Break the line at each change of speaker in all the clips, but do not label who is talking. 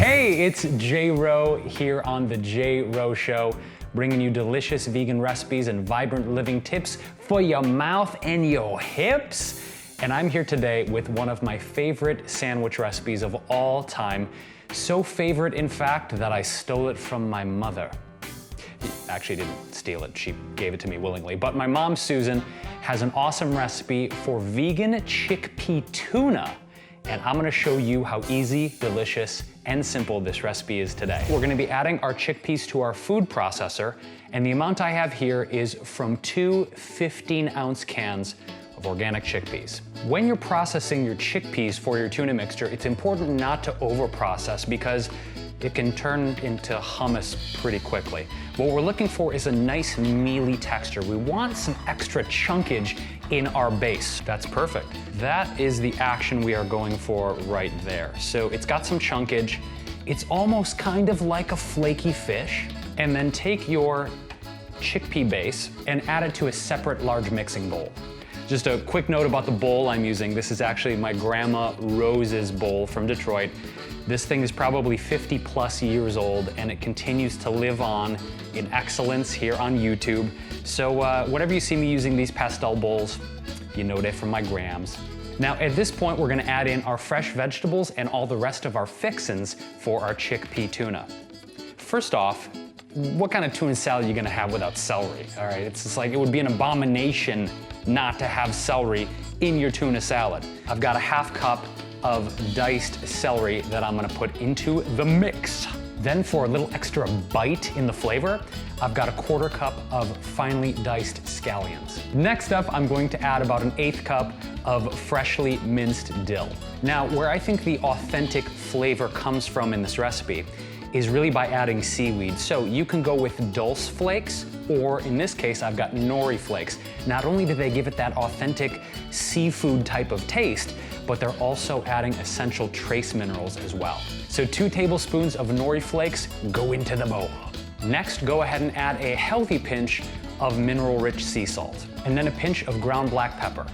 Hey, it's J-Wro here on the J-Wro Show, bringing you delicious vegan recipes and vibrant living tips for your mouth and your hips. And I'm here today with one of my favorite sandwich recipes of all time. So favorite, in fact, that I stole it from my mother. Actually didn't steal it, she gave it to me willingly. But my mom, Susan, has an awesome recipe for vegan chickpea tuna. And I'm gonna show you how easy, delicious, and simple this recipe is today. We're gonna be adding our chickpeas to our food processor, and the amount I have here is from 2 15-ounce cans of organic chickpeas. When you're processing your chickpeas for your tuna mixture, it's important not to over-process because it can turn into hummus pretty quickly. What we're looking for is a nice mealy texture. We want some extra chunkage in our base. That's perfect. That is the action we are going for right there. So it's got some chunkage. It's almost kind of like a flaky fish. And then take your chickpea base and add it to a separate large mixing bowl. Just a quick note about the bowl I'm using. This is actually my grandma Rose's bowl from Detroit. This thing is probably 50 plus years old and it continues to live on in excellence here on YouTube. So whenever you see me using these pastel bowls, you know they're from my grams. Now at this point, we're gonna add in our fresh vegetables and all the rest of our fixins for our chickpea tuna. First off, what kind of tuna salad are you gonna have without celery? All right, it's just like, it would be an abomination not to have celery in your tuna salad. I've got a ½ cup of diced celery that I'm gonna put into the mix. Then for a little extra bite in the flavor, I've got a ½ cup of finely diced scallions. Next up, I'm going to add about an ½ cup of freshly minced dill. Now, where I think the authentic flavor comes from in this recipe is really by adding seaweed. So you can go with dulse flakes, or in this case, I've got nori flakes. Not only do they give it that authentic seafood type of taste, but they're also adding essential trace minerals as well. So 2 tablespoons of nori flakes go into the bowl. Next, go ahead and add a healthy pinch of mineral-rich sea salt, and then a pinch of ground black pepper.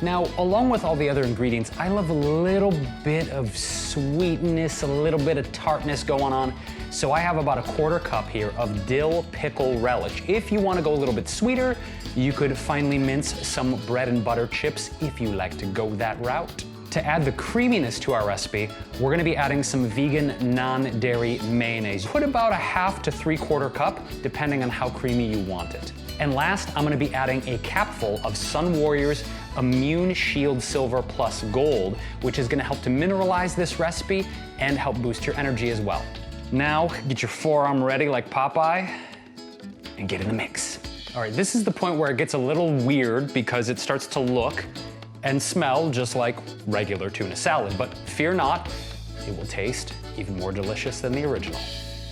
Now, along with all the other ingredients, I love a little bit of sweetness, a little bit of tartness going on. So I have about a ½ cup here of dill pickle relish. If you want to go a little bit sweeter, you could finely mince some bread and butter chips if you like to go that route. To add the creaminess to our recipe, we're gonna be adding some vegan non-dairy mayonnaise. Put about a ½ to ¾ cup, depending on how creamy you want it. And last, I'm gonna be adding a capful of Sunwarrior's Immune Shield Silver Plus Gold, which is gonna help to mineralize this recipe and help boost your energy as well. Now, get your forearm ready like Popeye and get in the mix. All right, this is the point where it gets a little weird because it starts to look and smell just like regular tuna salad, but fear not, it will taste even more delicious than the original.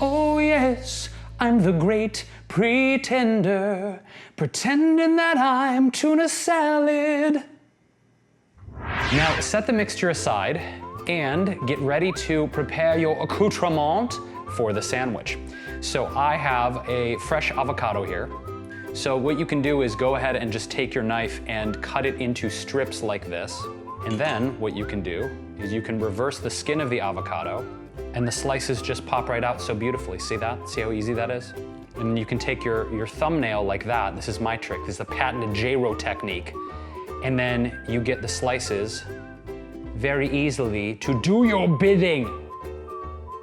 Oh yes, I'm the great pretender, pretending that I'm tuna salad. Now set the mixture aside and get ready to prepare your accoutrement for the sandwich. So I have a fresh avocado here. So what you can do is go ahead and just take your knife and cut it into strips like this. And then what you can do is you can reverse the skin of the avocado and the slices just pop right out so beautifully. See that? See how easy that is? And you can take your thumbnail like that. This is my trick. This is the patented J-Wro technique. And then you get the slices very easily to do your bidding.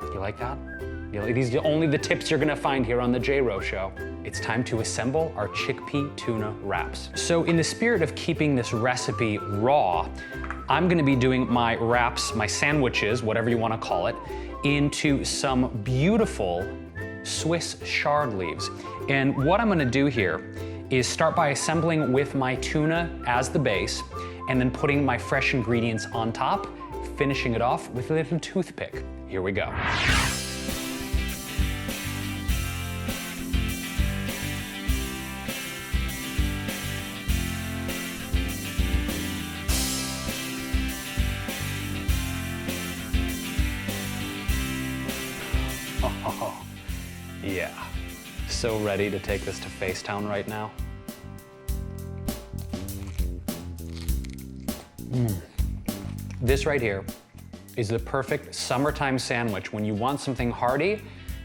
You like that? These are only the tips you're gonna find here on the J-Wro Show. It's time to assemble our chickpea tuna wraps. So in the spirit of keeping this recipe raw, I'm gonna be doing my wraps, my sandwiches, whatever you wanna call it, into some beautiful Swiss chard leaves. And what I'm gonna do here is start by assembling with my tuna as the base, and then putting my fresh ingredients on top, finishing it off with a little toothpick. Here we go. Oh, yeah. So ready to take this to Facetown right now. This right here is the perfect summertime sandwich when you want something hearty,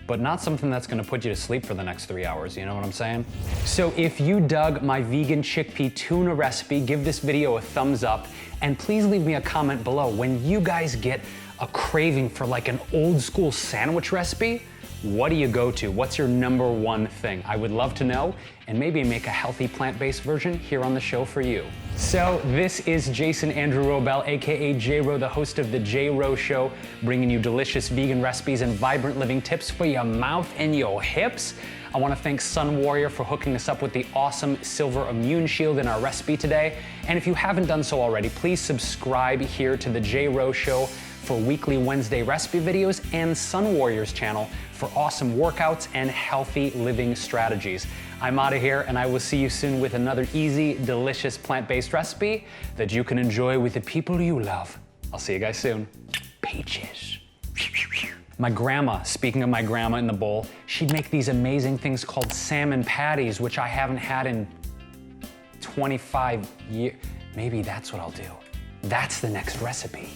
but not something that's gonna put you to sleep for the next 3 hours, you know what I'm saying? So if you dug my vegan chickpea tuna recipe, give this video a thumbs up, and please leave me a comment below. When you guys get a craving for like an old school sandwich recipe, what do you go to? What's your #1 thing? I would love to know, and maybe make a healthy plant-based version here on the show for you. So this is Jason Andrew Wrobel, AKA J-Wro, the host of the J-Wro Show, bringing you delicious vegan recipes and vibrant living tips for your mouth and your hips. I want to thank Sunwarrior for hooking us up with the awesome silver immune shield in our recipe today. And if you haven't done so already, please subscribe here to the J-Wro Show for weekly Wednesday recipe videos, and Sunwarrior's channel for awesome workouts and healthy living strategies. I'm out of here, and I will see you soon with another easy, delicious plant-based recipe that you can enjoy with the people you love. I'll see you guys soon. Peaches. My grandma, speaking of my grandma in the bowl, she'd make these amazing things called salmon patties, which I haven't had in 25 years. Maybe that's what I'll do. That's the next recipe.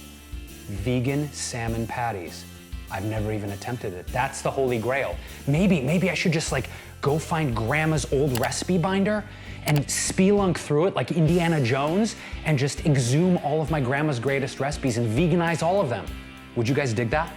Vegan salmon patties. I've never even attempted it. That's the holy grail. Maybe I should just like go find grandma's old recipe binder and spelunk through it like Indiana Jones and just exhume all of my grandma's greatest recipes and veganize all of them. Would you guys dig that?